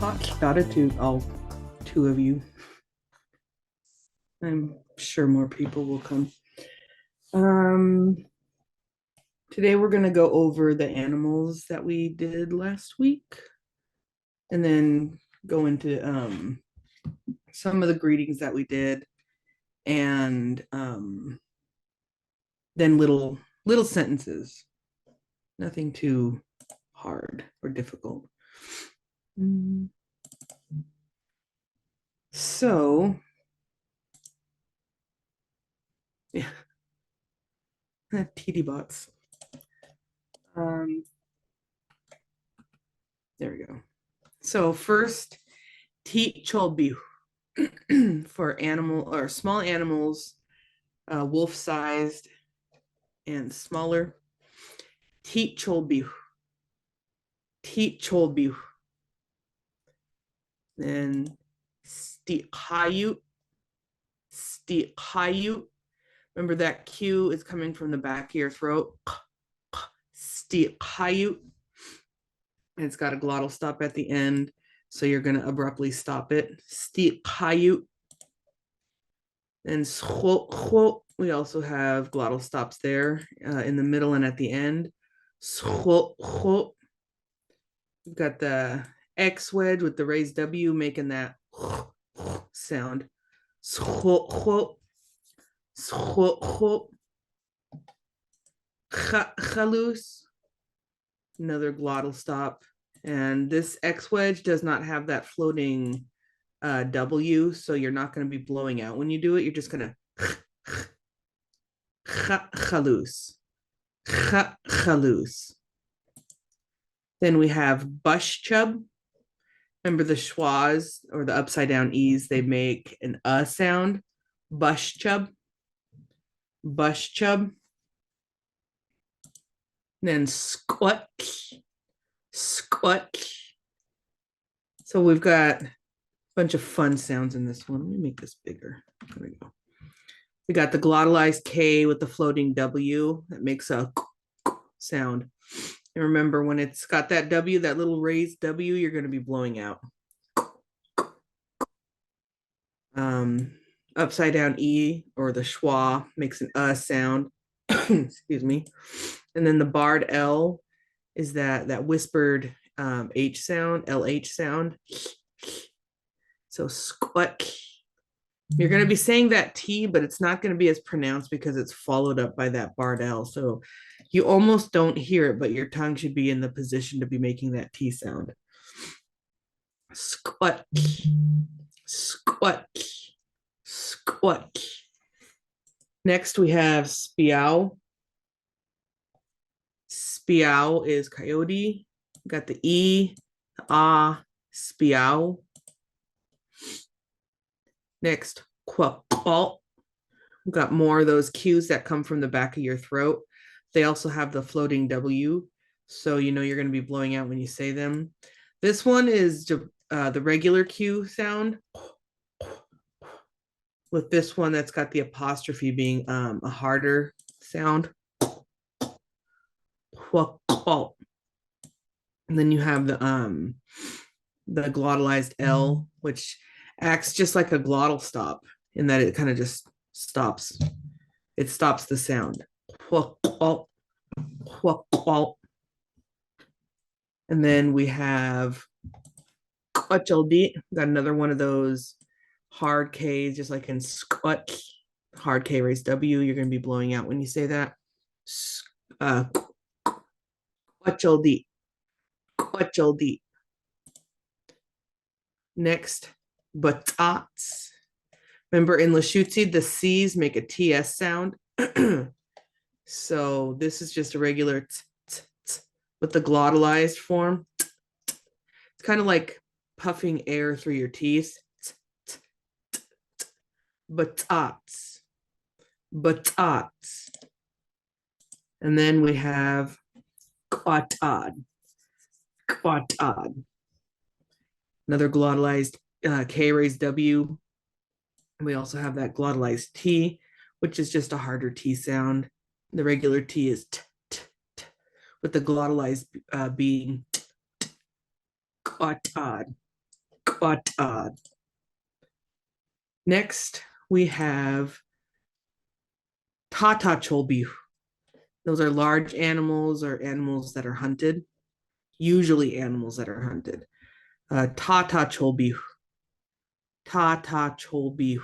hot started to all two of you. I'm sure more people will come. Today we're going to go over the animals that we did last week and then go into some of the greetings that we did and then little sentences. Nothing too hard or difficult. So, yeah, TD bots. There we go. So first, Ticholbi for animal or small animals, wolf-sized and smaller. Ticholbi. Ticholbi. Then Stiqayut. Stiqayut. Remember that Q is coming from the back of your throat. Stiqayut. And it's got a glottal stop at the end, so you're going to abruptly stop it. Stiqayut. And schwo, we also have glottal stops there in the middle and at the end. Schwo. We've got the X wedge with the raised W making that sound. Schwo. Schwo. Chalus. Another glottal stop. And this X wedge does not have that floating W, so you're not going to be blowing out when you do it. You're just going to chalus. Chalus. Then we have bush chub. Remember the schwas or the upside down E's, they make an sound. Bush chub. Bush chub. Then squat. Squat. So we've got a bunch of fun sounds in this one. Let me make this bigger. There we go. We got the glottalized K with the floating W that makes a sound. And remember, when it's got that W, that little raised W, you're going to be blowing out. Upside down E or the schwa makes an sound. Excuse me. And then the barred L is that whispered H sound, LH sound. So squat. You're going to be saying that T, but it's not going to be as pronounced because it's followed up by that barred L. So you almost don't hear it, but your tongue should be in the position to be making that T sound. Squat. Squat. Squat. Next we have spiow. Spiow is coyote. Got the E, the spiow. Next, quaqual. We've got more of those Q's that come from the back of your throat. They also have the floating W, so you know you're going to be blowing out when you say them. This one is the regular Q sound, with this one that's got the apostrophe being a harder sound. Quaqual. And then you have the glottalized L, which acts just like a glottal stop in that it kind of just stops. It stops the sound. And then we have got another one of those hard K's, just like in squat, hard K raised W. You're going to be blowing out when you say that. Next, batats. Remember in Lushootseed, the C's make a TS sound. So this is just a regular with the glottalized form. It's kind of like puffing air through your teeth. Batats. Batats. And then we have quatad. Quatad. Another glottalized K raised W. We also have that glottalized T, which is just a harder T sound. The regular T is t, t, t, with the glottalized being quatad. Quatad. Next, we have tatacholbi. Those are large animals or animals that are hunted, usually animals that are hunted. Tatacholbi. Tatacholbi.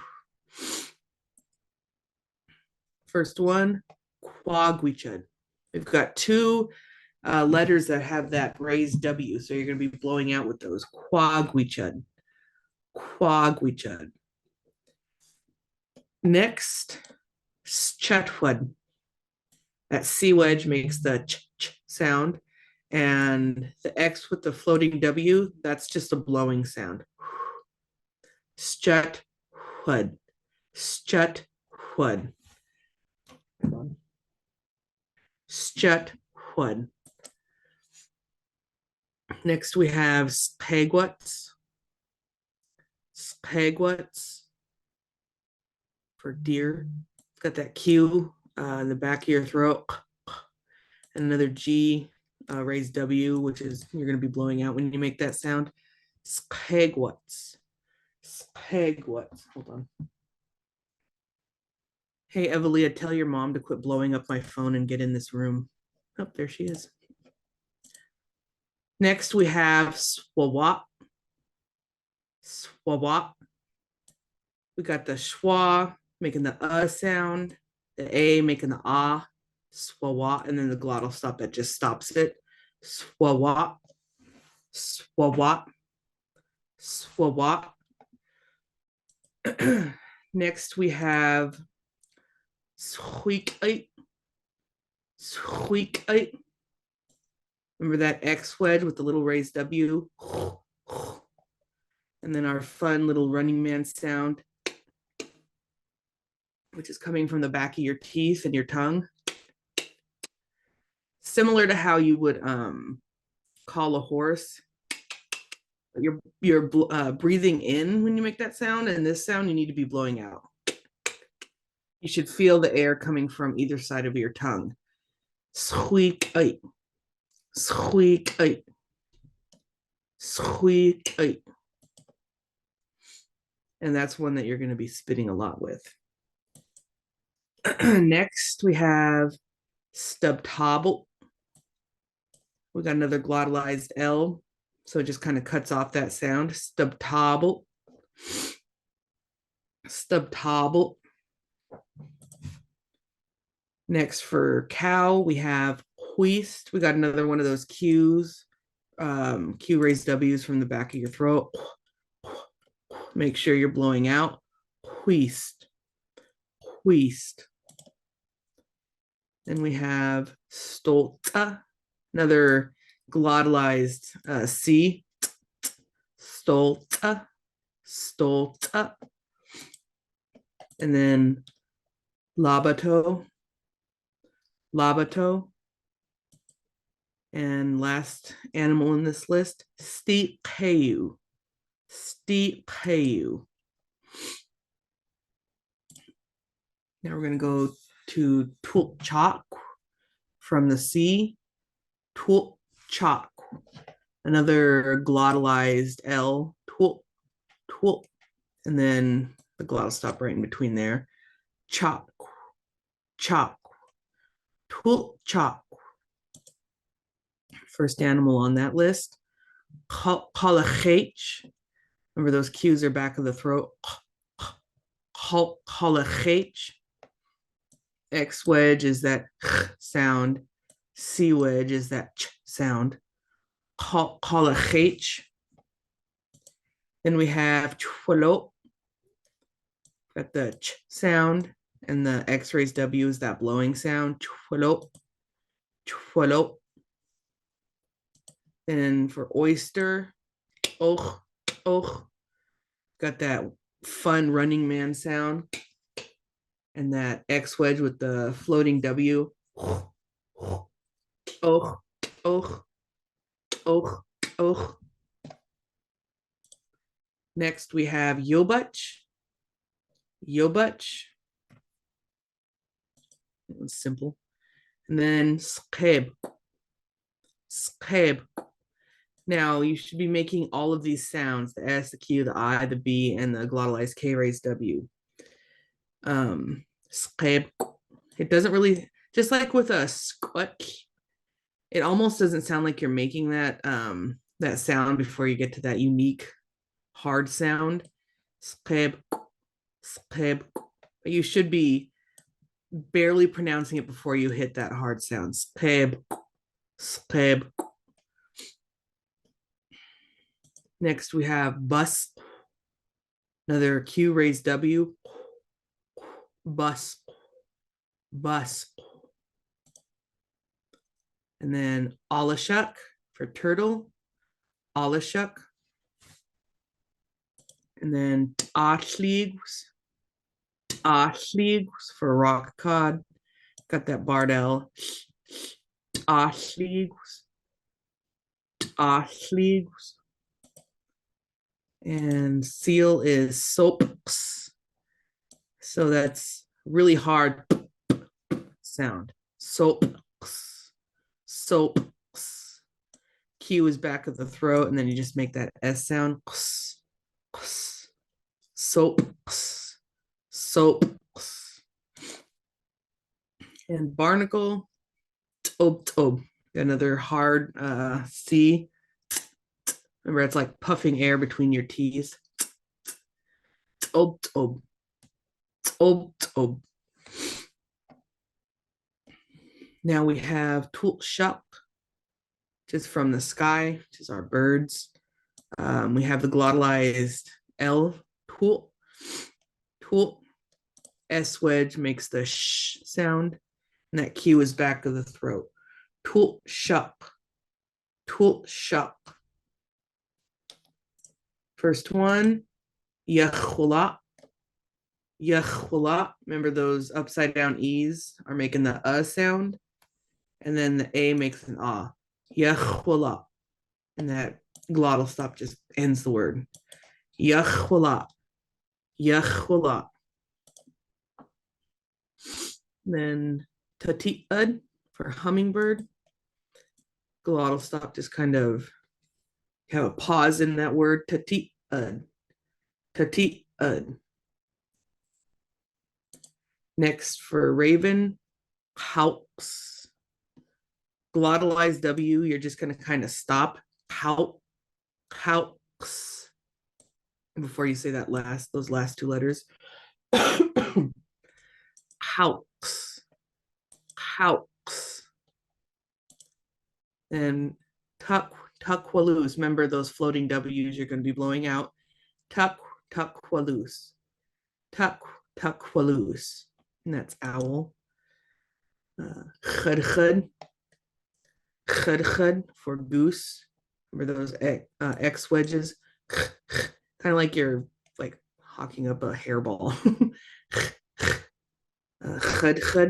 First one, quagwichud. We've got two letters that have that raised W, so you're going to be blowing out with those. Quagwichud. Quagwichud. Next, chetwud. That C wedge makes the ch sound, and the X with the floating W, that's just a blowing sound. Stjutwud. Stjutwud. Stjutwud. Next, we have spagwats. Spagwats for deer. It's got that Q in the back of your throat, and another G raised W, which is you're going to be blowing out when you make that sound. Spagwats. Spagwats. Hold on. Hey, Evelia, tell your mom to quit blowing up my phone and get in this room. Oh, there she is. Next, we have swawap. Swawap. We got the schwa making the sound, the A making the ah, swawap, and then the glottal stop that just stops it. Swawap. Swawap. Swawap. Next, we have squeak. Squeak. Remember that X wedge with the little raised W? And then our fun little running man sound, which is coming from the back of your teeth and your tongue. Similar to how you would call a horse. You're breathing in when you make that sound, and this sound you need to be blowing out. You should feel the air coming from either side of your tongue. Squeak. Squeak. Squeak. And that's one that you're going to be spitting a lot with. Next, we have stubtobble. We got another glottalized L, so it just kind of cuts off that sound. Stubtobble. Stubtobble. Next, for cow, we have hoist. We got another one of those Qs, Q raised Ws from the back of your throat. Make sure you're blowing out. Hoist. Hoist. Then we have stolta, another glottalized C. Stolta. Stolta. And then labato. Labato. And last animal in this list, steepayu. Steepayu. Now we're going to go to tulchak from the C. Tulchak. Another glottalized L. Tul. Tul. And then the glottal stop right in between there. Chak. Chak. Tulchak. First animal on that list. Kalachech. Remember those Q's are back of the throat. Kalachech. X wedge is that sound. C wedge is that ch sound. Kalachech. Then we have chwalop. Got the ch sound, and the X raised W is that blowing sound. Chwalop. Chwalop. And for oyster, got that fun running man sound, and that X wedge with the floating W. Next we have yobutch. Yobutch. That one's simple. And then skeb. Skeb. Now you should be making all of these sounds: the S, the Q, the I, the B, and the glottalized K raised W. It doesn't really, just like with a squat, it almost doesn't sound like you're making that that sound before you get to that unique hard sound. You should be barely pronouncing it before you hit that hard sound. Next we have bus, another Q raised W. Bus. And then alashuk for turtle, alashuk. And then ashleagues for rock cod. Got that barred L. Ashleagues. And seal is soaps. So that's really hard sound. Soaps. Q is back of the throat, and then you just make that S sound. Soaps. And barnacle, tob. Another hard C. Remember, it's like puffing air between your T's. Tob. Now we have tulshuk, which is from the sky, which is our birds. We have the glottalized L, tul. S wedge makes the sh sound, and that Q is back of the throat. Tulshuk. First one, yachula. Remember those upside down E's are making the sound, and then the A makes an ah. Yachula. And that glottal stop just ends the word. Yachula. Then tati'ud for hummingbird. Glottal stop just kind of have a pause in that word. Tati'ud. Next for raven, hawks. Glottalized W, you're just going to kind of stop. Hawks. Before you say those last two letters. Hawks. And tukwalus. Remember those floating W's you're going to be blowing out. Tukwalus. And that's owl. Khud for goose. Remember those X wedges? Kind of like you're like hawking up a hairball. Khud.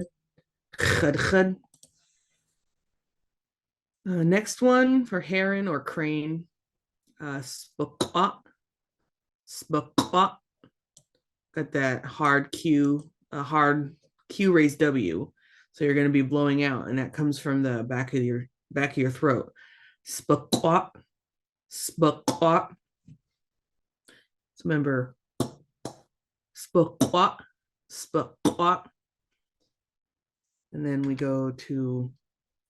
Next one for heron or crane. Spaqua. Got that hard Q raised W. So you're going to be blowing out, and that comes from the back of your throat. Spaqua. So remember, spaqua. And then we go to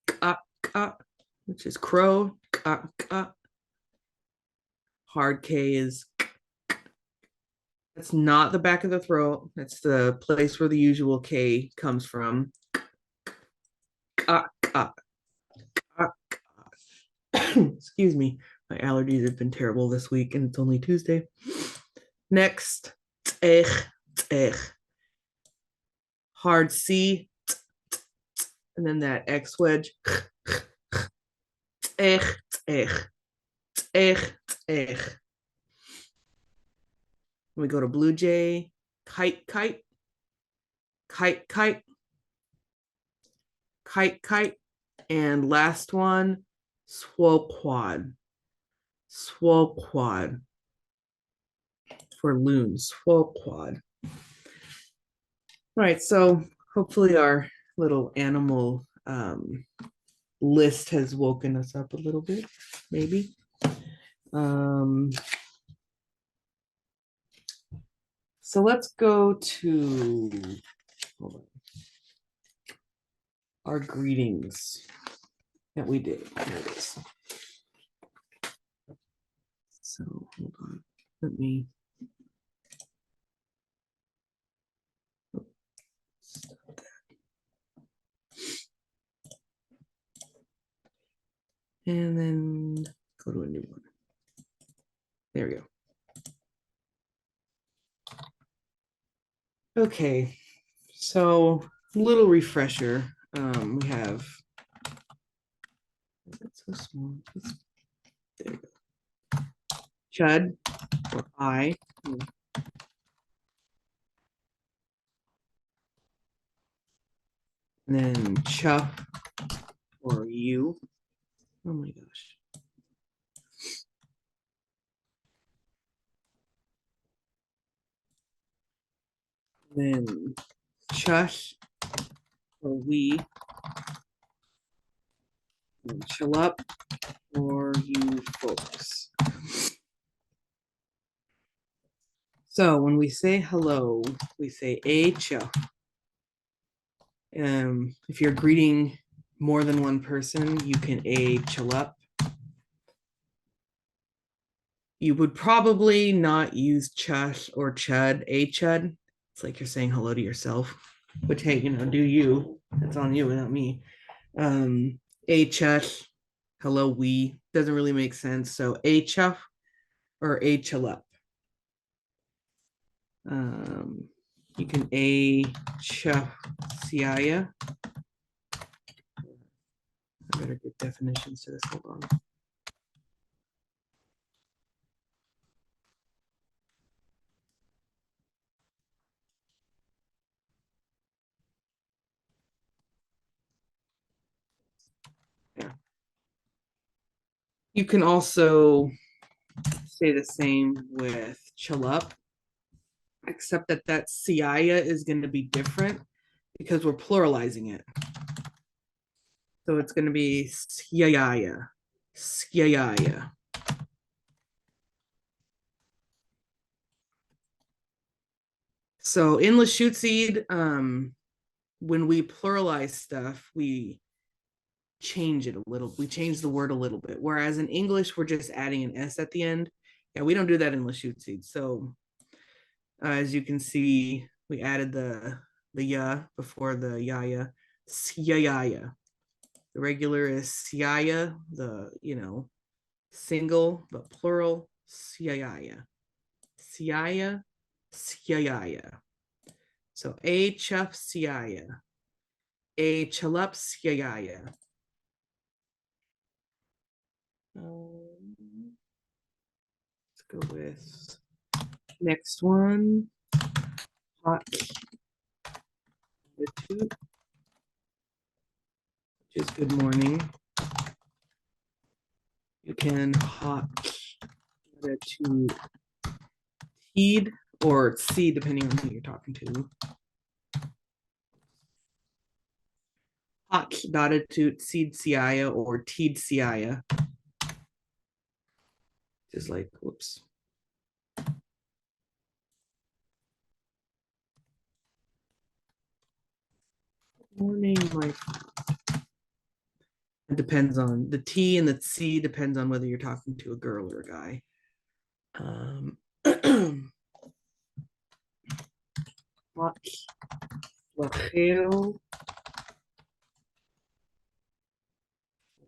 ka, which is crow. Ka. Hard K is k. That's not the back of the throat. That's the place where the usual K comes from. Excuse me. My allergies have been terrible this week, and it's only Tuesday. Next, hard C, and then that X wedge. We go to blue jay, kite, and last one, swoquad for loon, swoquad. All right, so hopefully our little animal list has woken us up a little bit, maybe. So let's go to our greetings that we did. Here it is. So hold on. Let me stop that. And then go to a new one. There we go. Okay, so little refresher. We have, that's so small. There we go. Chud or I. And then chuff or you. Oh my gosh. Then chush or we. And chill up or you folks. So when we say hello, we say cha. If you're greeting more than one person, you can chill up. You would probably not use chush or chud, chud. It's like you're saying hello to yourself, which, hey, do you? That's on you, not me. Chush, hello, we doesn't really make sense. So chuff or chill up. You can chuff siaya. I better get definitions to this. Hold on. Yeah. You can also say the same with chill up, except that siaya is going to be different because we're pluralizing it. So it's going to be siaya, siaya. So in Lushootseed, when we pluralize stuff, we change it a little. We change the word a little bit. Whereas in English, we're just adding an S at the end. Yeah, we don't do that in Lushootseed. So as you can see, we added the ya before the yaya. Siaya. The regular is siaya, the single, but plural, siaya. Siaya, siaya. So chuff siaya. Chalup siaya. Let's go with next one. Hot attitude, which is good morning. You can hot attitude teed or seed, depending on who you're talking to. Hot attitude seed siaya or teed siaya. Just like, whoops. Morning, my friend. It depends on the T and the C, depends on whether you're talking to a girl or a guy.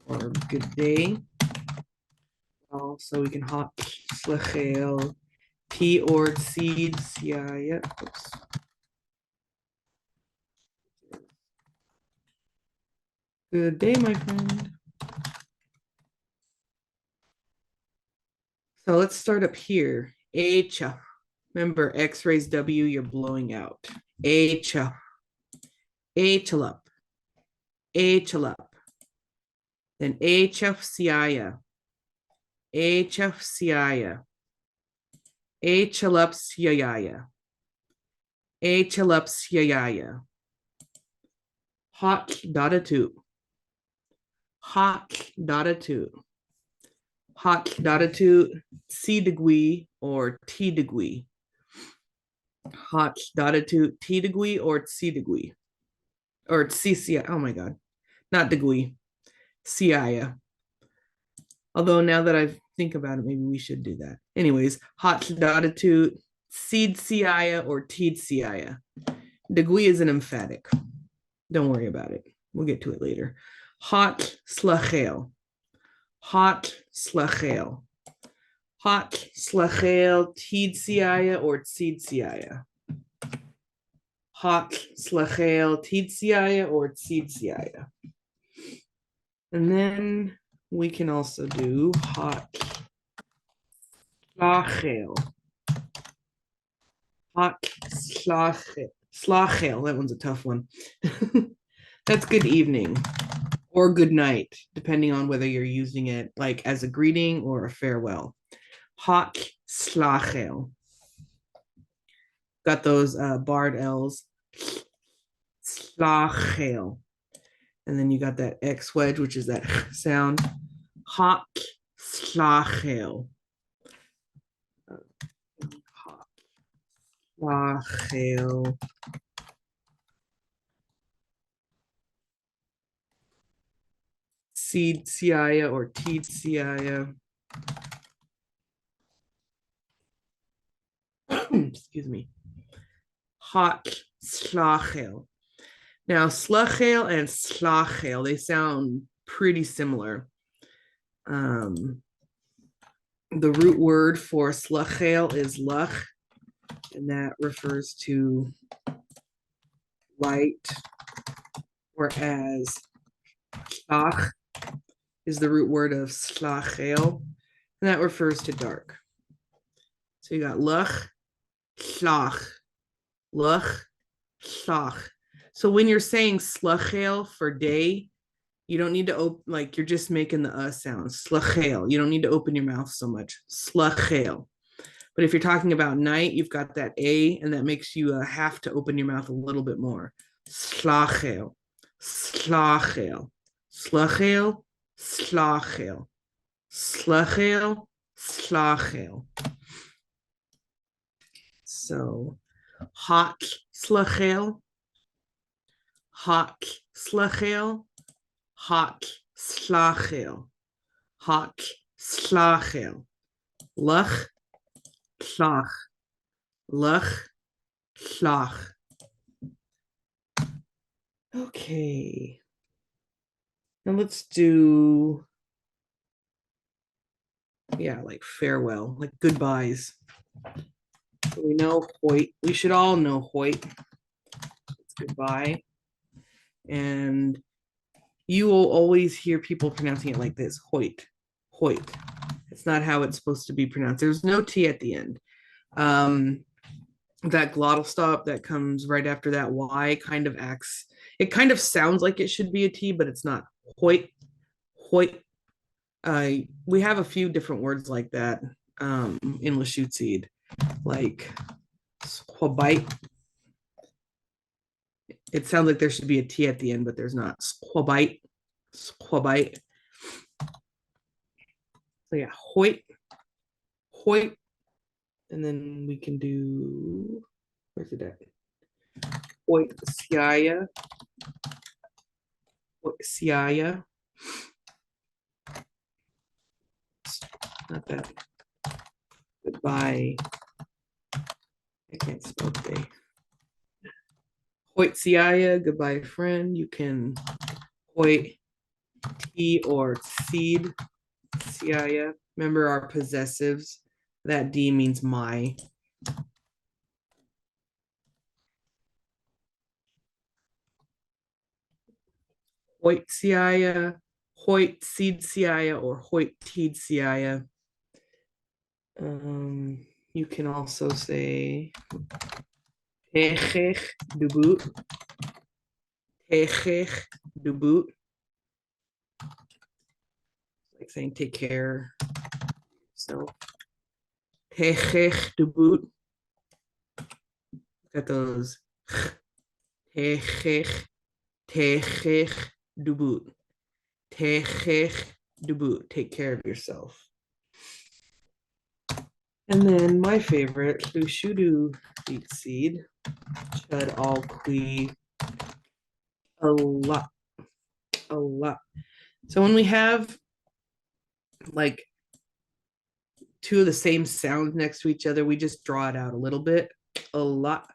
Or good day. Also, we can hot slachel, P or seeds. Yeah. Oops. Good day, my friend. So let's start up here. Cha. Remember, X raised W, you're blowing out. Cha. Chalup. Chalup. Then chuff siaya. Chuff siaya. Chalup siaya. Chalup siaya. Hot data two. Hot data two. Hot dotitude, C degree or T degree. Hot dotitude, T degree or C degree. Or CCI. Oh my God. Not degree. CIA. Although now that I think about it, maybe we should do that. Anyways, hot dotitude, seed CIA or teed CIA. Degree is an emphatic. Don't worry about it. We'll get to it later. Hot slachel. Hot slachel. Hot slachel, teed CIA or seed CIA. Hot slachel, teed CIA or seed CIA. And then we can also do hot slachel. Hot slachel. Slachel, that one's a tough one. That's good evening or good night, depending on whether you're using it like as a greeting or a farewell. Hot slachel. Got those barred L's. Slachel. And then you got that X wedge, which is that sound. Hot slachel. Hot slachel. Seed CIA or teed CIA. Excuse me. Hot slachel. Now, slachel and slachel, they sound pretty similar. The root word for slachel is lach, and that refers to light, whereas slach is the root word of slachel, and that refers to dark. So you got lach, slach, lach, slach. So when you're saying slachel for day, you don't need to open, like you're just making the sound. Slachel. You don't need to open your mouth so much. Slachel. But if you're talking about night, you've got that A, and that makes you have to open your mouth a little bit more. Slachel. Slachel. Slachel. Slachel. Slachel. Slachel. So hot slachel. Hot slachel. Hot slachel. Hot slachel. Lach, slach. Lach, slach. Okay. Now let's do, yeah, like farewell, like goodbyes. So we know Hoyt. We should all know Hoyt. It's goodbye. And you will always hear people pronouncing it like this, Hoyt, Hoyt. It's not how it's supposed to be pronounced. There's no T at the end. That glottal stop that comes right after that Y kind of acts, it kind of sounds like it should be a T, but it's not. Hoyt, Hoyt. We have a few different words like that in Lushootseed, like squabite. It sounds like there should be a T at the end, but there's not. Squabite, squabite. So yeah, Hoyt, Hoyt. And then we can do, where's it at? Hoyt, Siaya. Hoyt, Siaya. Not that. Goodbye. I can't spell today. Hoyt, Siaya, goodbye, friend. You can Hoyt, T or seed, Siaya. Remember our possessives. That D means my. Hoyt Siaya, Hoyt seed Siaya, or Hoyt teed Siaya. You can also say Techech du boot. Techech du boot. Like saying take care. So Techech du boot. Got those. Techech, techech du boot. Techech du boot. Take care of yourself. And then my favorite, dxūlešucid, chud all qui a lot, a lot. So when we have like two of the same sounds next to each other, we just draw it out a little bit, a lot,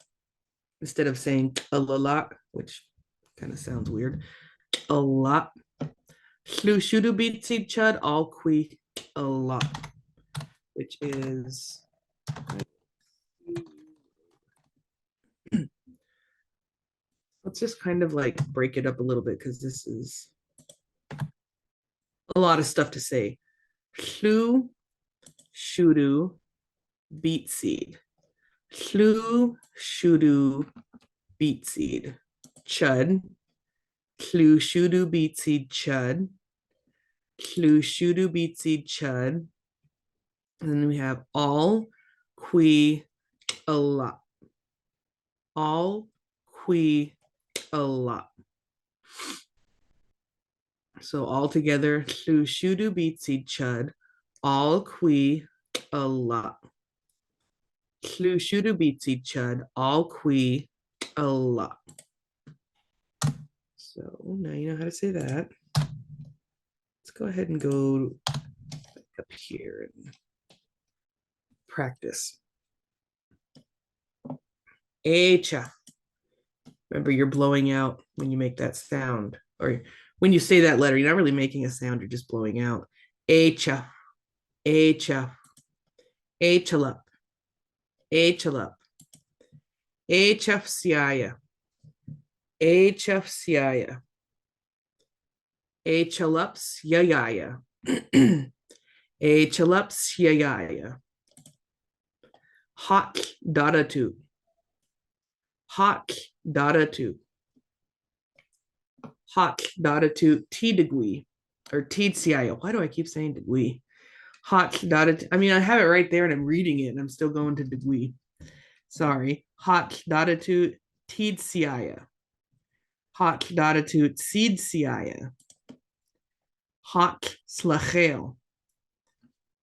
instead of saying a lot, which kind of sounds weird. A lot. Lushootseed chud all qui a lot, which is let's just kind of like break it up a little bit because this is a lot of stuff to say. Lushootseed seed. Lushootseed chud. Lushootseed chud. Lushootseed chud. And then we have all qui a lot. All qui a lot. So all together, lushootseed chud, all qui a lot. Lushootseed chud, all qui a lot. So now you know how to say that. Let's go ahead and go up here and practice. Echa. Remember, you're blowing out when you make that sound, or when you say that letter, you're not really making a sound, you're just blowing out. Echa, echa, echalup, echalup, echafsiaya, echafsiaya, echalupsyaya, echalupsyaya, hot dadatu, hot dadatu, hot dadatu, t-degree, or t-ciaya. Why do I keep saying degree? Hot dadatu. I mean, I have it right there and I'm reading it and I'm still going to degree. Sorry. Hot dadatu, t-ciaya. Hot dadatu, seed-ciaya. Hot slachel.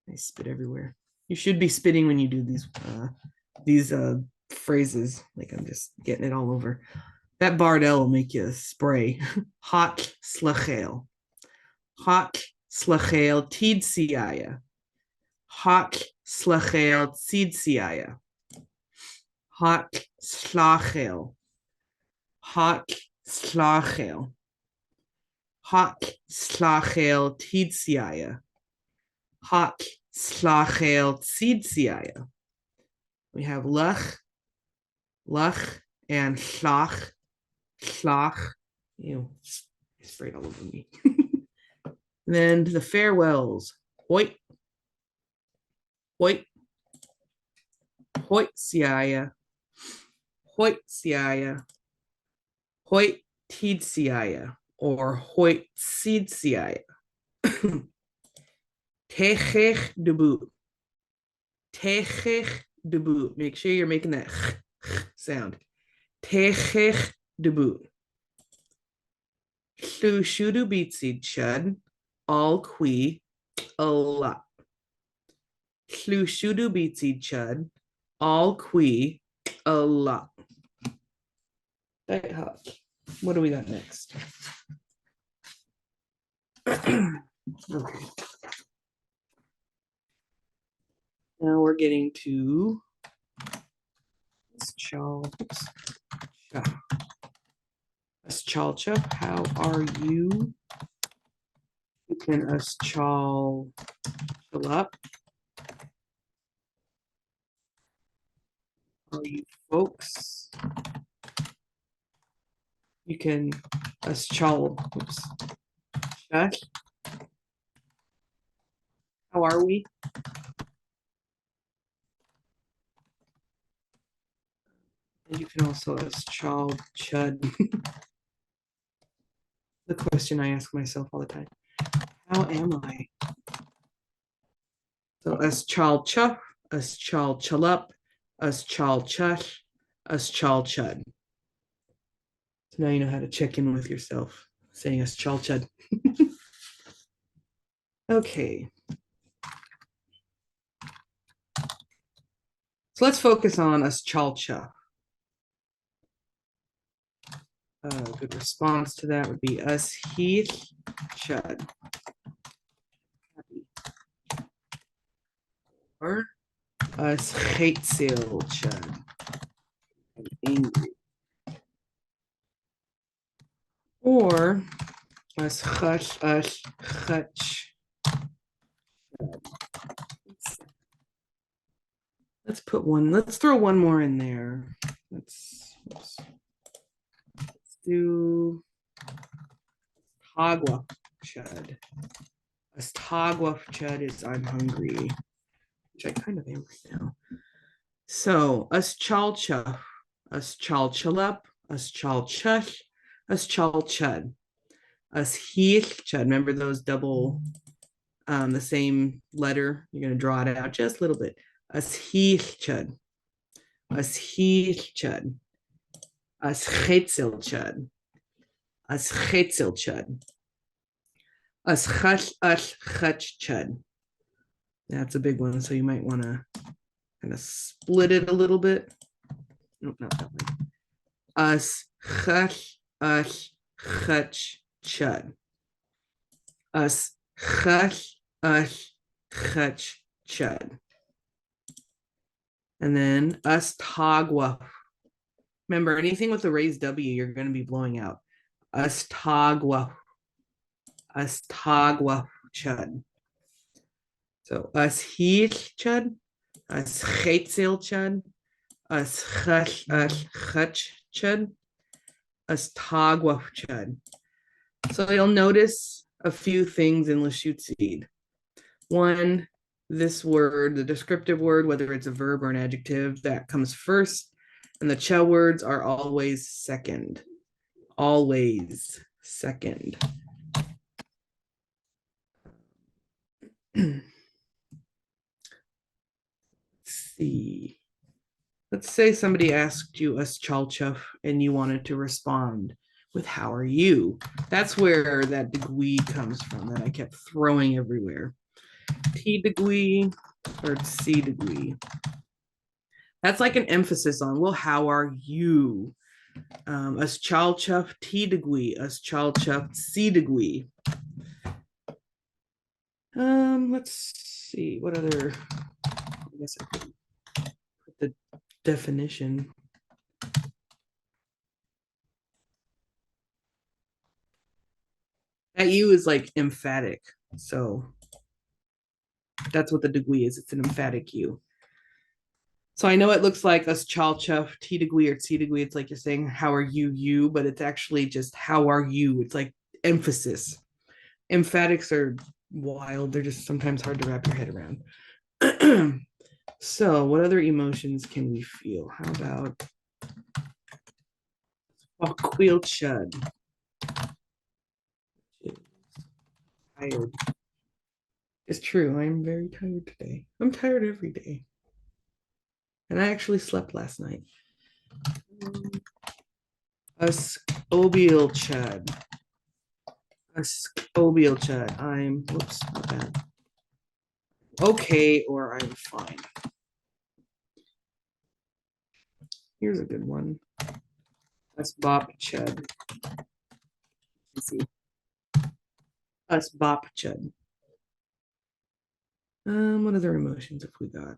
I spit everywhere. You should be spitting when you do these phrases. Like I'm just getting it all over. That barred L will make you spray. Hot slachel. Hot slachel tidsiaya. Hot slachel tidsiaya. Hot slachel. Hot slachel. Hot slachel tidsiaya. Hot slachel tidsiaya. We have lach, and slach. Ew, I sprayed all over me. Then the farewells. Hoit, hoit, hoitsiaya, hoitsiaya, hoitidsiaya, or hoitsidsiaya. Techech debut. Techech debut. Make sure you're making that sound. Techech debut. Lushootseed chud, all qui a lot. Lushootseed chud, all qui a lot. What do we got next? Okay. Now we're getting to Chalcha. How are you? You can chalchup. How are you folks? You can oops. Shush. How are we? And you can also chud. The question I ask myself all the time. How am I? So chalcha, chalchup, chalchush, chalchud. So now you know how to check in with yourself, saying chalchud. Okay. So let's focus on us chalcha. A good response to that would be us heath chud. Or us hatesil chud. Angry. Or us hush us hutch. Let's throw one more in there. Let's do Tagwa chud. As Tagwa chud is I'm hungry, which I kind of am right now. So us chalcha, us chalchalap, us chalchush, us chalchud, us heath chud. Remember those double, the same letter. You're gonna draw it out just a little bit. Us heath chud, us heath chud, us chetzel chud, us chetzel chud, us chash us chach chud. That's a big one, so you might want to kind of split it a little bit. Nope, not that way. Us chash us chach chud. Us chash us chach chud. And then us tagwa. Remember, anything with a raised W, you're going to be blowing out. Us tagwa. Us tagwa chud. So us heath chud. Us chetzel chud. Us chash us chach chud. Us tagwa chud. So you'll notice a few things in Lushootseed. One, this word, the descriptive word, whether it's a verb or an adjective, that comes first, and the cha words are always second. Always second. Let's see. Let's say somebody asked you us chalchuf and you wanted to respond with how are you? That's where that degree comes from that I kept throwing everywhere. T degree or C degree. That's like an emphasis on, well, how are you? Us chalchuf T degree, us chalchuf C degree. Let's see, what other, I guess I could put the definition. That U is like emphatic, so that's what the degree is. It's an emphatic U. So I know it looks like us chalchuf T degree or C degree. It's like you're saying, how are you, but it's actually just how are you? It's like emphasis. Emphatics are wild. They're just sometimes hard to wrap your head around. So what other emotions can we feel? How about Quill chud? Tired. It's true. I'm very tired today. I'm tired every day. And I actually slept last night. Us obial chud. Us obial chud. I'm, whoops, not bad. Okay, or I'm fine. Here's a good one. Us bop chud. Let's see. Us bop chud. What other emotions have we got?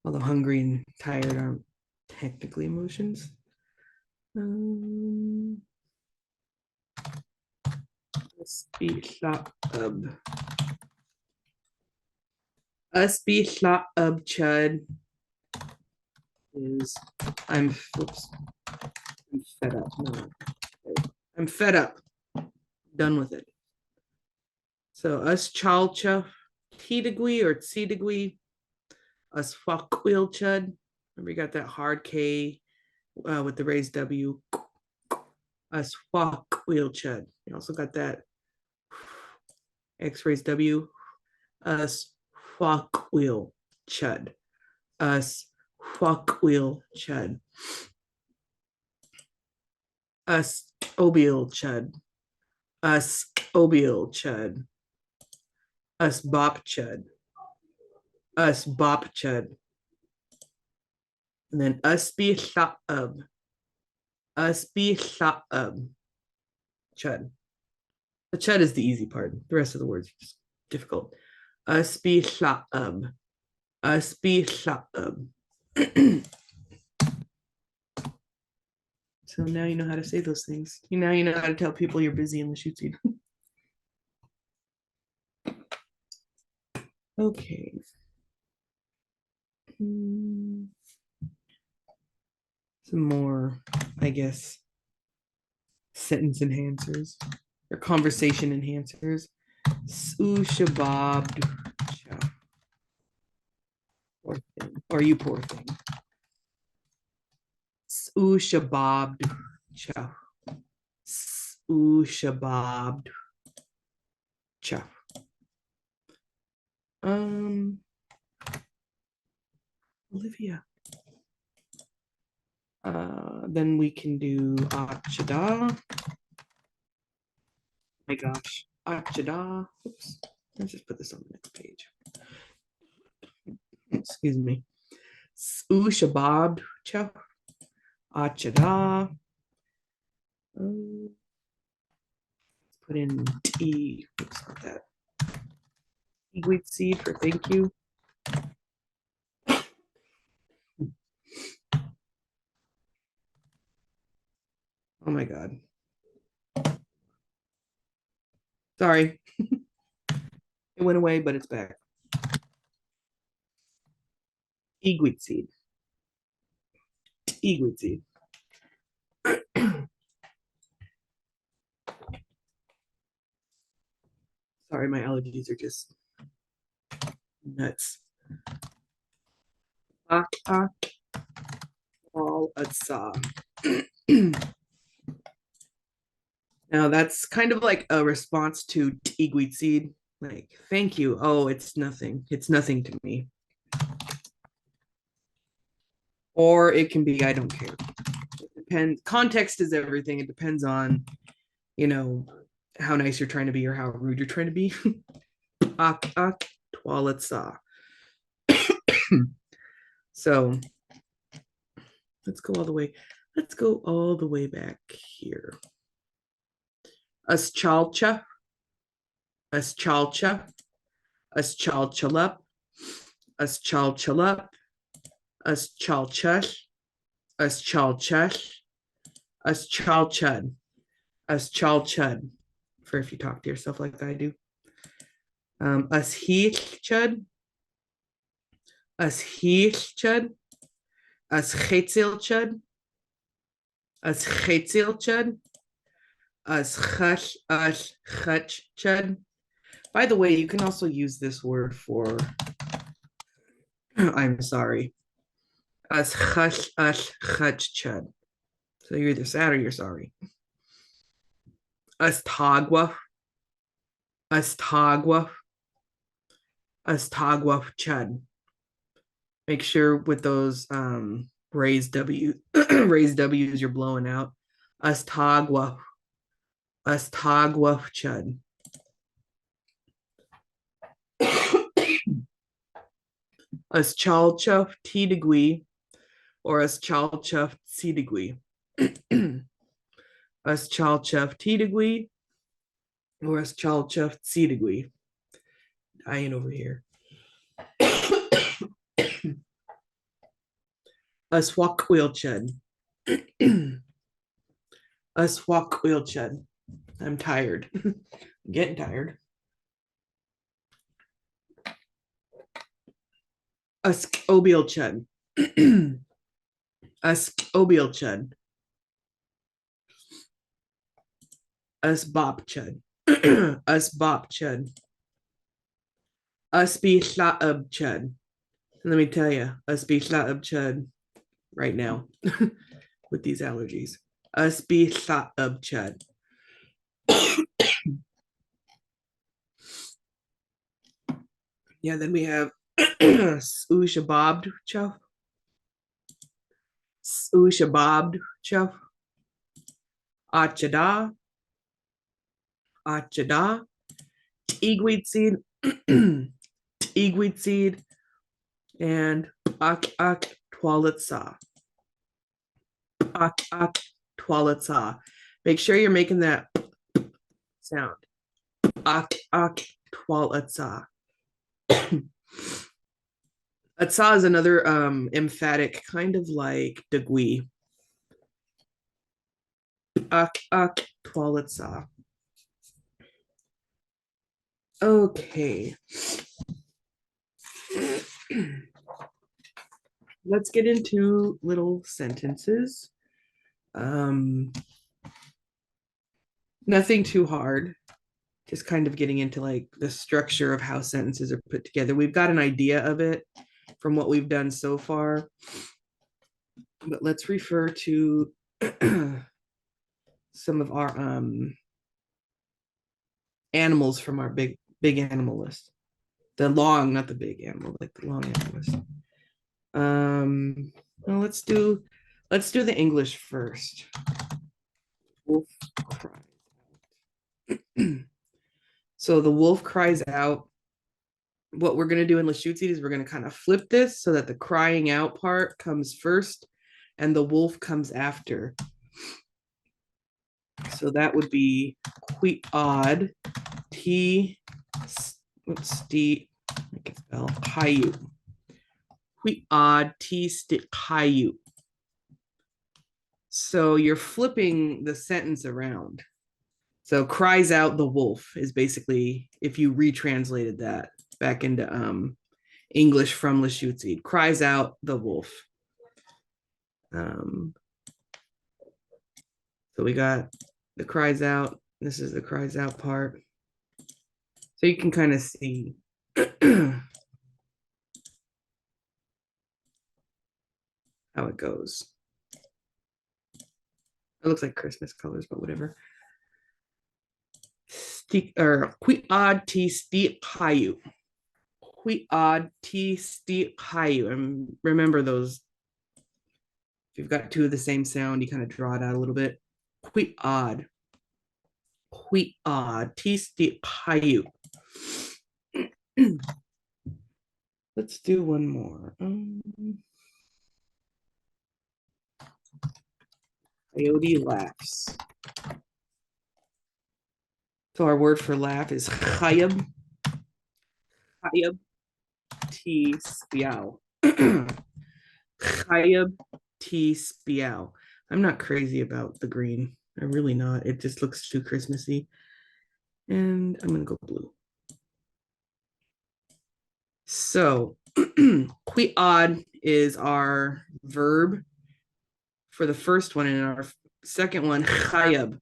Although hungry and tired aren't technically emotions. Us be chud is I'm fed up. No, I'm fed up. Done with it. So us chalcha T degree or C degree. Us fuckwheel chud. Remember you got that hard K with the raised W. Us fuckwheel chud. You also got that X raised W. Us fuckwheel chud. Us fuckwheel chud. Us obial chud. Us obial chud. Us bop chud. Us bop chud. And then us be sha'ub. Us be sha'ub. Chud. The chud is the easy part. The rest of the words are just difficult. Us be sha'ub. Us be sha'ub. So now you know how to say those things. Now you know how to tell people you're busy in Lushootseed. Okay. Some more, I guess, sentence enhancers or conversation enhancers. Shabab. Or you poor thing. Shabab. Shabab. Olivia. Then we can do achada. My gosh, achada. Oops, let's just put this on the next page. Excuse me. Shabab. Achada. Let's put in T. Oops, not that. Dxʷləšucid for thank you. Oh my God. Sorry. It went away, but it's back. Dxʷləšucid. Dxʷləšucid. Sorry, my allergies are just nuts. Now that's kind of like a response to dxʷləšucid, like thank you. Oh, it's nothing. It's nothing to me. Or it can be I don't care. It depends. Context is everything. It depends on, you know, how nice you're trying to be or how rude you're trying to be. So let's go all the way. Let's go all the way back here. Us chalcha. Us chalcha. Us chalchalup. Us chalchalup. Us chalchush. Us chalchush. Us chalchud. Us chalchud. For if you talk to yourself like I do. Us heechchud. Us heechchud. Us chetzilchud. Us chetzilchud. Us chush us chutchud. By the way, you can also use this word for I'm sorry. Us chush us chutchud. So you're either sad or you're sorry. Us tagwa. Us tagwa. Us tagwa chud. Make sure with those raised W raised W's you're blowing out. Us tagwa. Us tagwa chud. Us chalchuf t-degree or us chalchuf c-degree. Us chalchuf t-degree or us chalchuf c-degree. Dying over here. Us walk wheel chud. Us walk wheel chud. I'm tired. I'm getting tired. Us obiel chud. Us obiel chud. Us bop chud. Us bop chud. Us be sha'ub chud. Let me tell you, us be sha'ub chud right now with these allergies. Us be sha'ub chud. Yeah, then we have shabab chuff. Shabab chuff. Achada. Achada. Dxʷləšucid. Dxʷləšucid and ak twalitsa. Ak twalitsa. Make sure you're making that sound. Ak twalitsa. Atsa is another emphatic, kind of like degui. Ak twalitsa. Okay. Let's get into little sentences. Nothing too hard. Just kind of getting into like the structure of how sentences are put together. We've got an idea of it from what we've done so far. But let's refer to some of our animals from our big animal list. The long, not the big animal, like the long animal list. Well, let's do the English first. Wolf cries out. So the wolf cries out. What we're going to do in Lushootseed is we're going to kind of flip this so that the crying out part comes first and the wolf comes after. So that would be quite odd. T, what's D? I can spell Hayu. Quite odd. T stick Hayu. So you're flipping the sentence around. So cries out the wolf is basically, if you retranslated that back into English from Lushootseed, cries out the wolf. So we got the cries out. This is the cries out part. So you can kind of see how it goes. It looks like Christmas colors, but whatever. Qui odd ti sti hayu. Qui odd ti sti hayu. And remember those. If you've got two of the same sound, you kind of draw it out a little bit. Qui odd. Qui odd ti sti hayu. Let's do one more. Coyote laughs. So our word for laugh is chayab. Chayab ti spiao. Chayab ti spiao. I'm not crazy about the green. I'm really not. It just looks too Christmassy. And I'm going to go blue. So, qui odd is our verb for the first one, and our second one, chayab.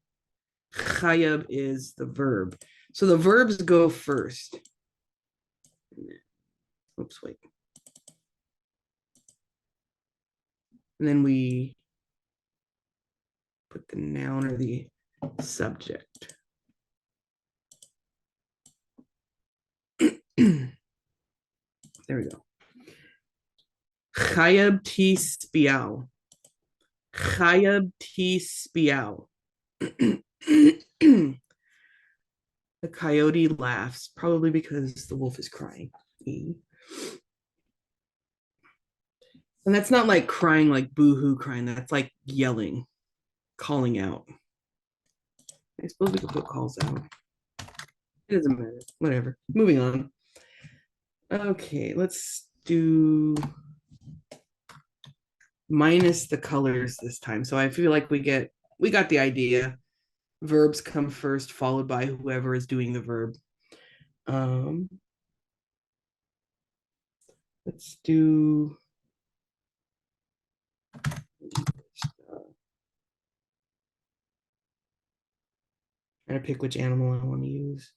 Chayab is the verb. So the verbs go first. Oops, wait. And then we put the noun or the subject. There we go. Chayab ti spiao. Chayab ti spiao. The coyote laughs, probably because the wolf is crying. And that's not like crying like boo-hoo crying. That's like yelling, calling out. I suppose we could put calls out. It doesn't matter. Whatever. Moving on. Okay, let's do minus the colors this time. So I feel like we got the idea. Verbs come first, followed by whoever is doing the verb. Let's do trying to pick which animal I want to use.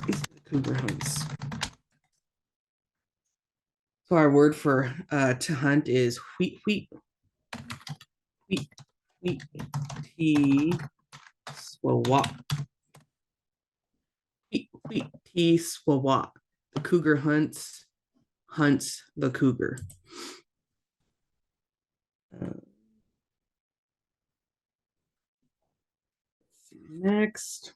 This is the cougar hunts. So our word for to hunt is wheat, wheat, wheat, wheat, tea, swawap. Wheat, wheat, tea, swawap. The cougar hunts the cougar. Next.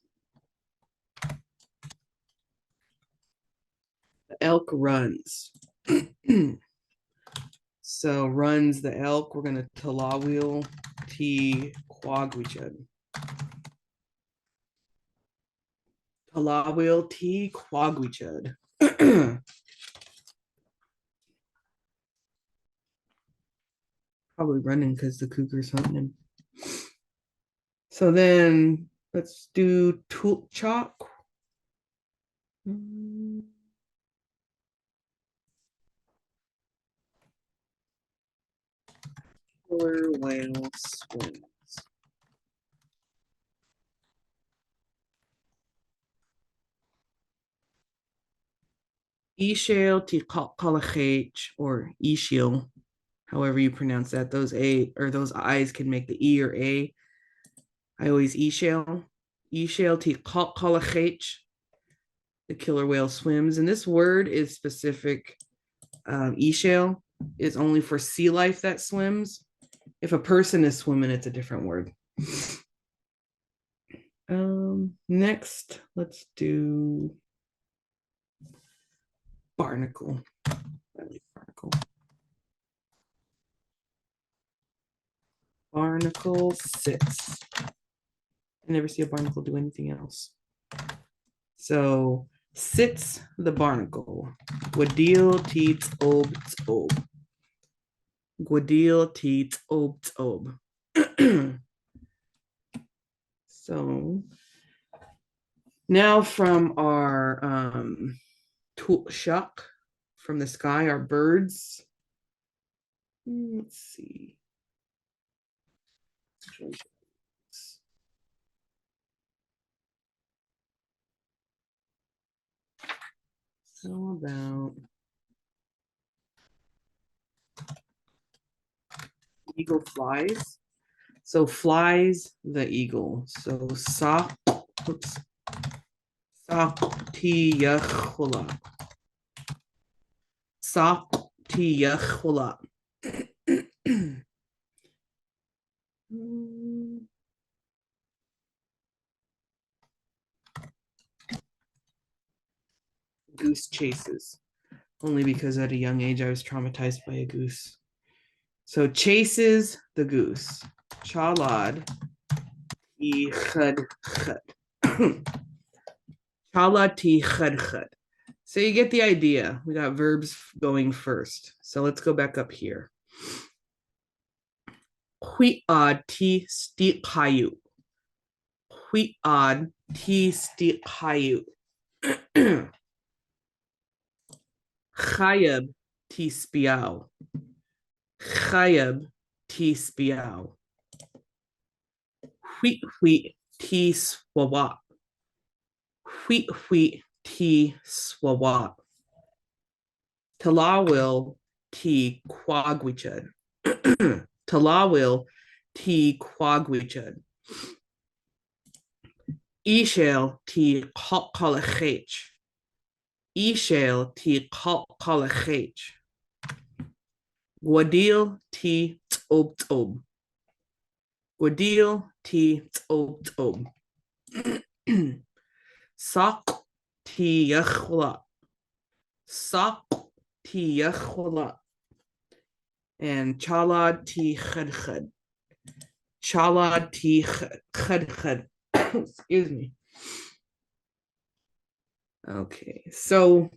The elk runs. So runs the elk, we're gonna Tulalip dxʷləšucid. Tulalip dxʷləšucid. Probably running because the cougar's hunting him. So then let's do Tulalip. Killer whale swims. Ishale dxʷləšucid, or Ishil, however you pronounce that. Those A or those I's can make the E or A. I always Ishale. Ishale dxwɔləšucid. The killer whale swims. And this word is specific. Ishale is only for sea life that swims. If a person is swimming, it's a different word. Next, let's do barnacle. I like barnacle. Barnacle sits. I never see a barnacle do anything else. So sits the barnacle. Gwadil teats ob ob. Gwadil teats ob ob. So now from our shak, from the sky, our birds. Let's see. How about eagle flies? So flies the eagle. So sa, oops, sa dxʷləšucid. Sa dxʷləšucid. Goose chases. Only because at a young age I was traumatized by a goose. So chases the goose. Chalad dxŭləšucid. Chalad dxŭləšucid. So you get the idea. We got verbs going first. So let's go back up here. Hwiad dxŭləšucid. Hwiad dxŭləšucid. Chayab dxŭləšucid. Chayab dxŭləšucid. Wheat dxŭləšucid. Wheat dxŭləšucid. Tulalip dxwuāguicid. Tulalip dxwuāguicid. Ishale dxwuāguicid. Ishale dxwuāguicid. Gwadil dxwob. Gwadil dxwob. Sak dxwuāguicid. Sak dxwuāguicid. And chalad dxwuāguicid. Chalad dxwuāguicid. Excuse me. Okay, so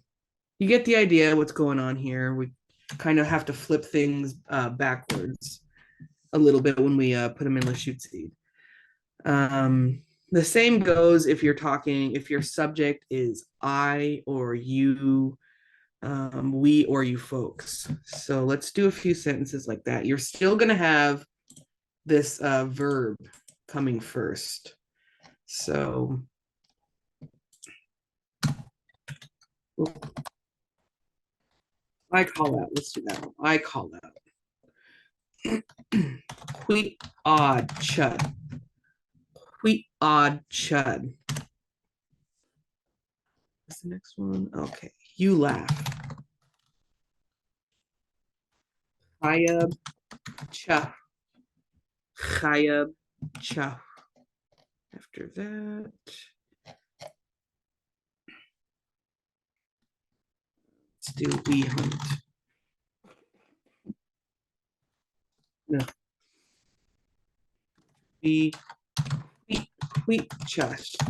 you get the idea what's going on here. We kind of have to flip things backwards a little bit when we put them in Lushootseed. The same goes if you're talking, if your subject is I or you, we or you folks. So let's do a few sentences like that. You're still going to have this verb coming first. So I call out. Let's do that one. I call out. Wheat odd chud. Wheat odd chud. What's the next one? Okay. You laugh. Chayab chuff. Chayab chuff. After that. Let's do we hunt. No. We chest.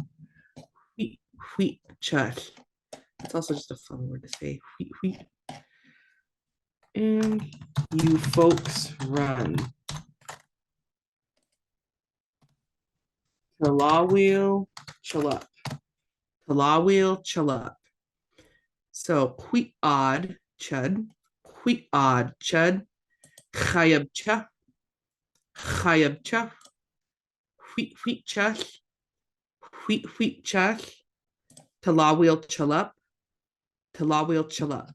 Wheat chest. It's also just a fun word to say. Wheat. And you folks run. Tulalip, Tulalip. Tulalip, Tulalip. So odd chud, odd chud, chayabcha, wheat chach, wheat chach, Tulalip, Tulalip, Tulalip.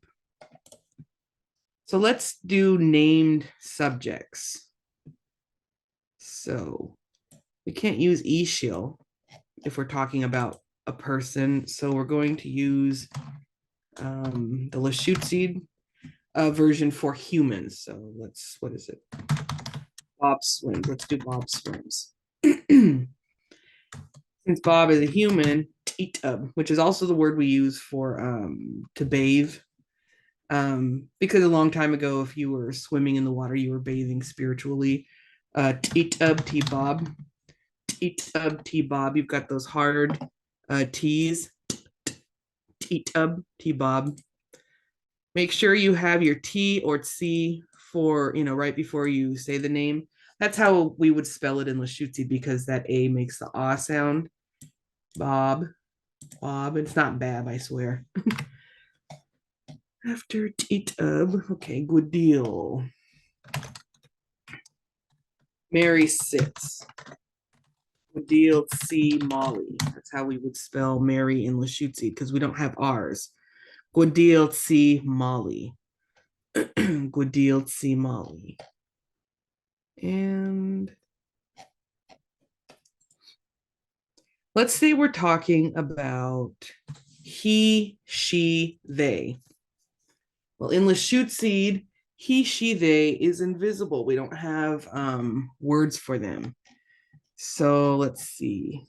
So let's do named subjects. So we can't use ishil if we're talking about a person. So we're going to use the Lushootseed version for humans. So let's, what is it? Bob swims. Let's do Bob swims. Since Bob is a human, titub, which is also the word we use for to bathe. Because a long time ago, if you were swimming in the water, you were bathing spiritually. Titub, T-Bob. Titub, T-Bob. You've got those hard T's. Titub, T-Bob. Make sure you have your T or C for, right before you say the name. That's how we would spell it in Lushootseed, because that A makes the ah sound. Bob. It's not Bab, I swear. After Titub, okay, good deal. Mary sits. Good deal, C Molly. That's how we would spell Mary in Lushootseed, because we don't have R's. Good deal, C Molly. Good deal, C Molly. And let's say we're talking about he, she, they. Well, in Lushootseed, he, she, they is invisible. We don't have words for them. So let's see.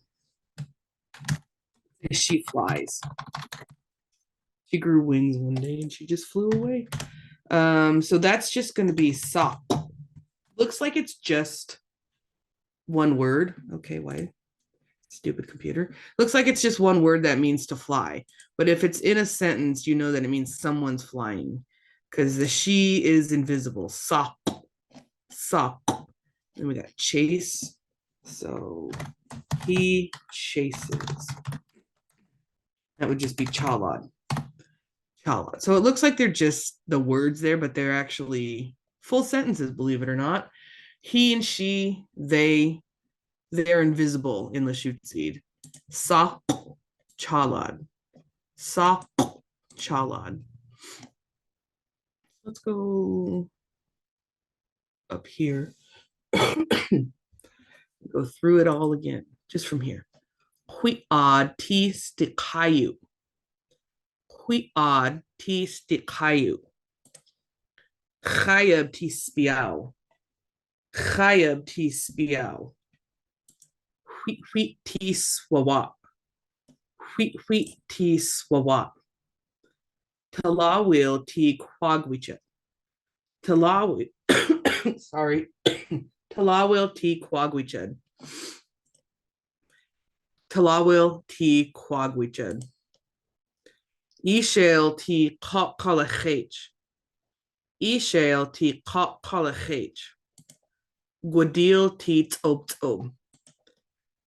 She flies. She grew wings one day and she just flew away. So that's just going to be sock. Looks like it's just one word. Okay, why? Stupid computer. Looks like it's just one word that means to fly. But if it's in a sentence, you know that it means someone's flying, because the she is invisible. Sock. And we got chase. So he chases. That would just be chalad. So it looks like they're just the words there, but they're actually full sentences, believe it or not. He and she, they're invisible in Lushootseed. Sak chalad. Sak chalad. Let's go up here. Go through it all again, just from here. Huiad ti stikayu. Huiad ti stikayu. Chayab ti spiao. Chayab ti spiao. Huit ti swawap. Huit ti swawap. Talawil ti quagwicha. Talawil, sorry. Talawil ti quagwichad. Talawil ti quagwichad. Ishel ti kalachech. Ishel ti kalachech. Guadil ti tzobtzob.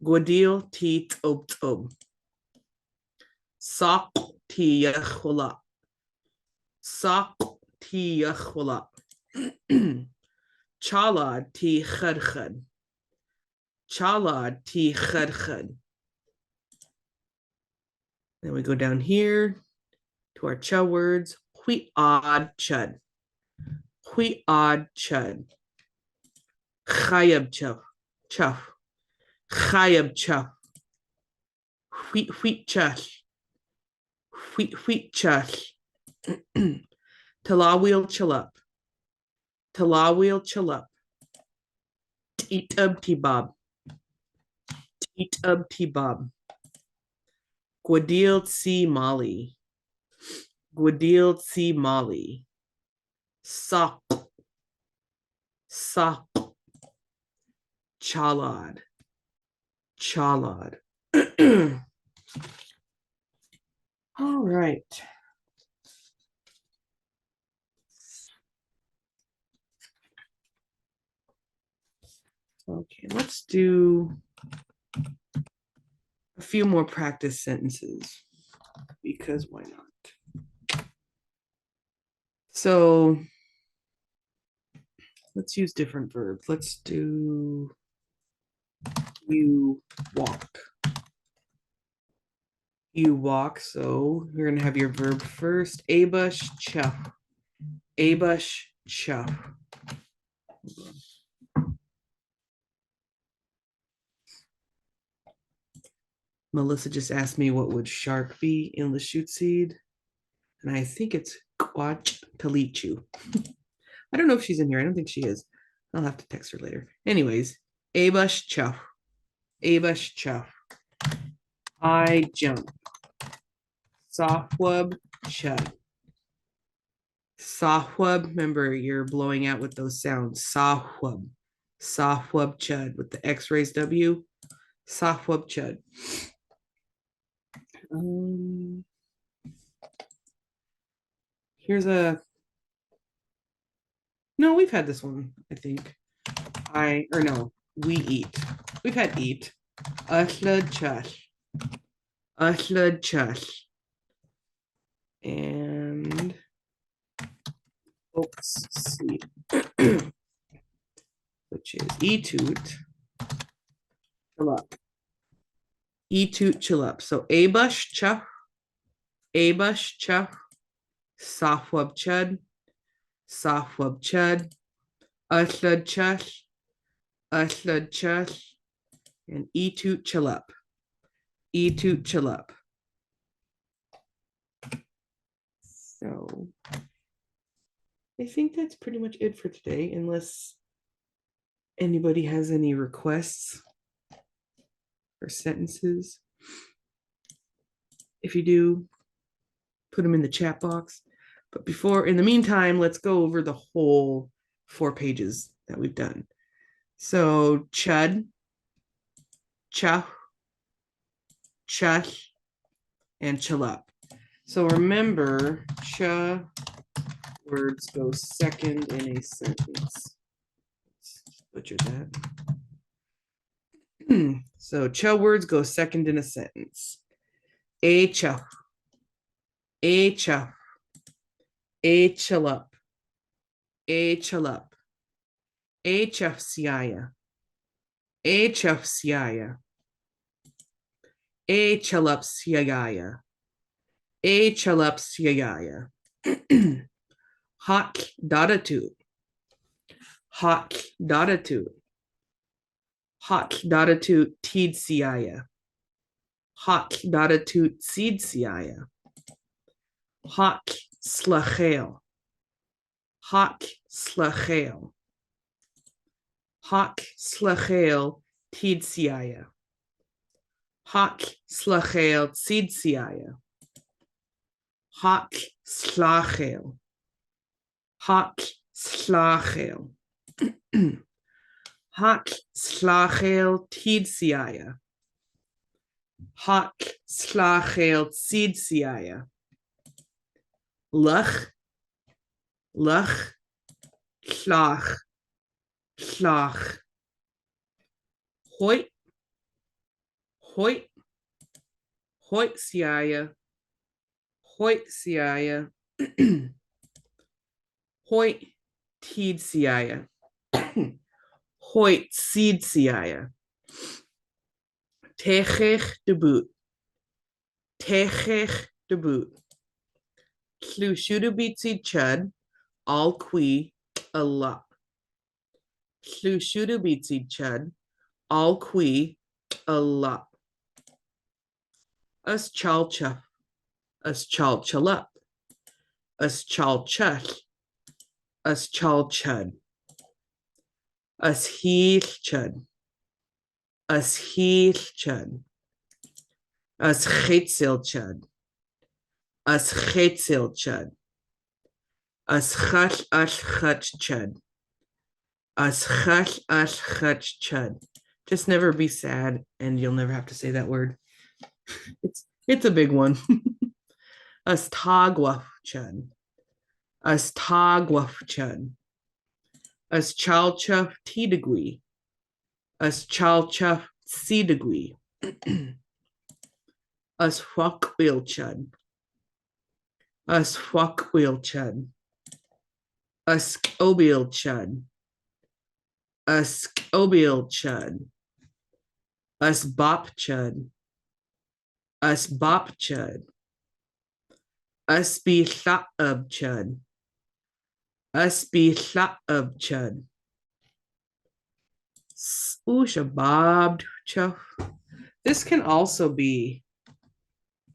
Guadil ti tzobtzob. Sak ti yachulap. Sak ti yachulap. Chalad ti khadkhad. Chalad ti khadkhad. Then we go down here to our cha words. Huiad chud. Huiad chud. Chayab chuff. Chuff. Chayab chuff. Huit chuff. Huit chuff. Talawil chalup. Talawil chalup. Titub tibab. Titub tibab. Guadil si Molly. Gwadil Mali. Sak. Sak. Chalad. Chalad. All right. Okay, let's do a few more practice sentences because why not? So let's use different verbs. Let's do you walk. You walk. So you're going to have your verb first. Abush chuff. Abush chuff. Melissa just asked me what would shark be in Lushootseed. And I think it's Quach-talichu. I don't know if she's in here. I don't think she is. I'll have to text her later. Anyways, Abush chuff. Abush chuff. I jump. Softwub chud. Softwub, remember you're blowing out with those sounds. Softwub. Softwub chud with the X raised W. Softwub chud. Here's a. No, we've had this one, I think. We eat. We've had eat. Ashlud chush. Ashlud chush. And seed, which is e-toot chill-up. E-toot chill-up. So abush chuff, abush chuff, softwub chud, softwub chud, uslud chush, uslud chush, and e-toot chill-up. E-toot chill-up. So I think that's pretty much it for today, unless anybody has any requests for sentences. If you do, put them in the chat box. But in the meantime, let's go over the whole 4 pages that we've done. So chud, chuff, chush, and chill-up. So remember, cha words go second in a sentence. Let's butcher that. So cha words go second in a sentence. A chuff, a chuff, a chill-up, a chill-up, a chuff siaya, a chuff siaya, a chill-up siagaya, a chill-up siagaya. Hak dadatut. Hak dadatut. Hak dadatut tid siaya. Hak dadatut seed siaya. Hak slachel. Hak slachel. Hak slachel tid siaya. Hak slachel seed siaya. Hak slachel. Hak slachel. Hak slachel tid siaya. Hak slachel seed siaya. Luch, luch, slach, slach. Hoit, hoit, hoit siaya. Hoit siaya. Hoit tid siaya. Hoit seed siaya. Techech de boot. Techech de boot. Lushootseed chud. All qui a lot. Lushootseed chud. All qui a lot. Us chal chuff. Us chal chill-up. Us chal chush. Us chal chud. Us heel chud. Us heel chud. Us chetzel chud. As chetzel chud. As chash ash chach chud. As chash ash chach chud. Just never be sad, and you'll never have to say that word. It's a big one. As tagwaf chud. As tagwaf chud. As chalchaf tidagui. As chalchaf sidagui. As huakwil chud. As huakwil chud. As obil chud. As obil chud. As bop chud. As bop chud. As be shot of chud. Us be shot of chud. Oosha bobbed chuff. This can also be,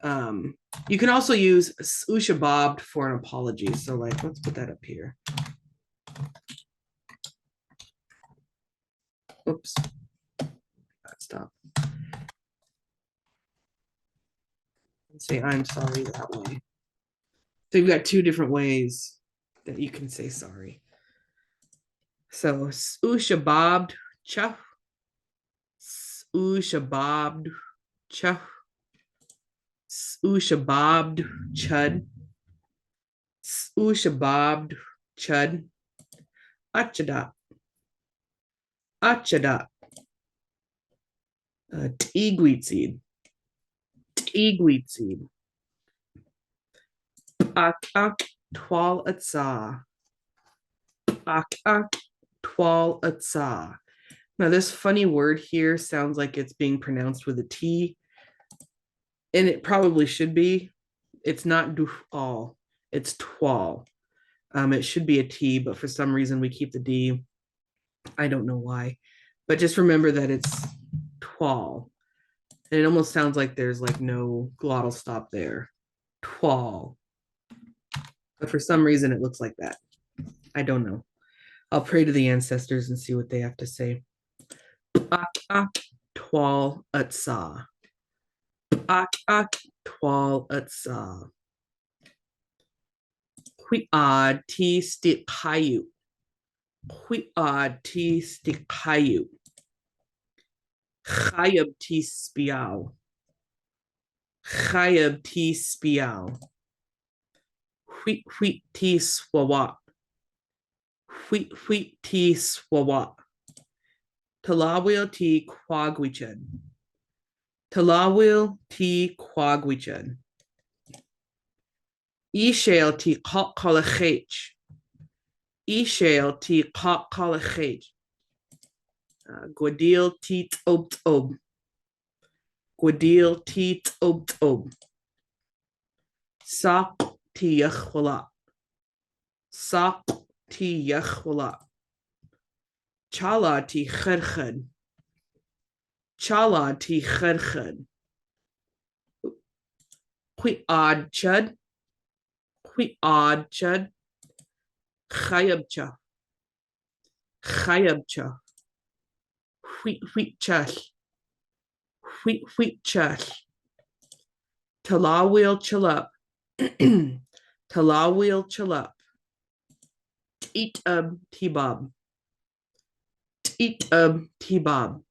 you can also use oosha bobbed for an apology. So like, let's put that up here. Oops. Stop. And say I'm sorry that way. So you've got two different ways that you can say sorry. So oosha bobbed chuff. Oosha bobbed chuff. Oosha bobbed chud. Oosha bobbed chud. Achada. Achada. Dxʷləšucid. Dxʷləšucid. Ak twal atsa. Ak twal atsa. Now this funny word here sounds like it's being pronounced with a T, and it probably should be. It's not dufal, it's twal. It should be a T, but for some reason we keep the D. I don't know why, but just remember that it's twal. And it almost sounds like there's like no glottal stop there. Twal. But for some reason it looks like that. I don't know. I'll pray to the ancestors and see what they have to say. Ak twal atsa. Ak twal atsa. Quiad ti stiqayu. Quiad ti stiqayu. Chayab ti spiao. Chayab ti spiao. Wheat ti swawat. Wheat ti swawat. Talawil ti quagwichud. Talawil ti quagwichud. Ishale ti kolachech. Ishale ti kolachech. Gwadil ti t'ob. Gwadil ti t'ob. Sak ti yachwala. Sak ti yachwala. Chala ti kharkhad. Chala ti kharkhad. Qui odd chud. Qui odd chud. Chayabcha. Chayabcha. Wheat chash. Wheat chash. Talawil chalup. Talawil chalup. Teat tibab. Teat tibab.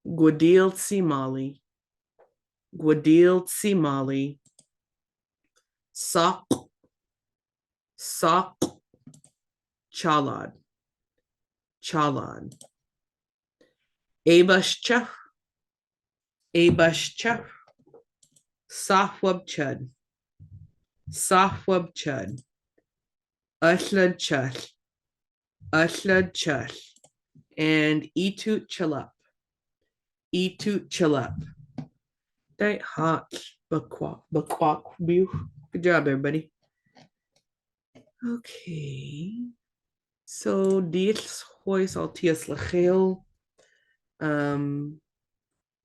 Gwadil simali. Gwadil simali. Sak. Sak. Chalad. Chalad. Abashcha. Abashcha. Sahwab chud. Sahwab chud. Ushlad chush. Ushlad chush. And etut chalup. Etut chalup. That hot. Bakwak. Good job, everybody. Okay. So, dies hois altias lachel.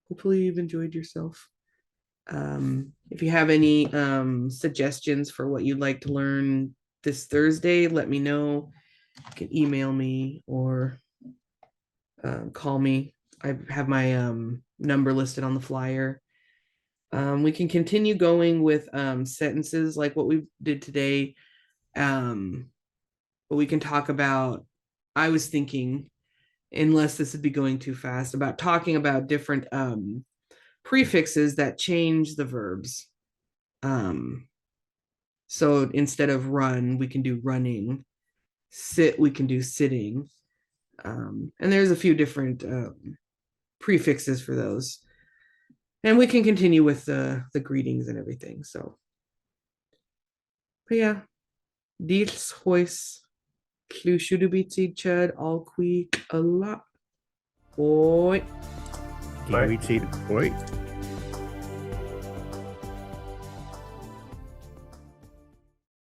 Hopefully you've enjoyed yourself. If you have any suggestions for what you'd like to learn this Thursday, let me know. You can email me or call me. I have my number listed on the flyer. We can continue going with sentences like what we did today. But we can talk about, I was thinking, unless this would be going too fast, about talking about different prefixes that change the verbs. So instead of run, we can do running. Sit, we can do sitting. And there's a few different prefixes for those. And we can continue with the greetings and everything. So, but yeah, dxʷləšucid chud all quick a lot. Boy. Dxʷləšucid.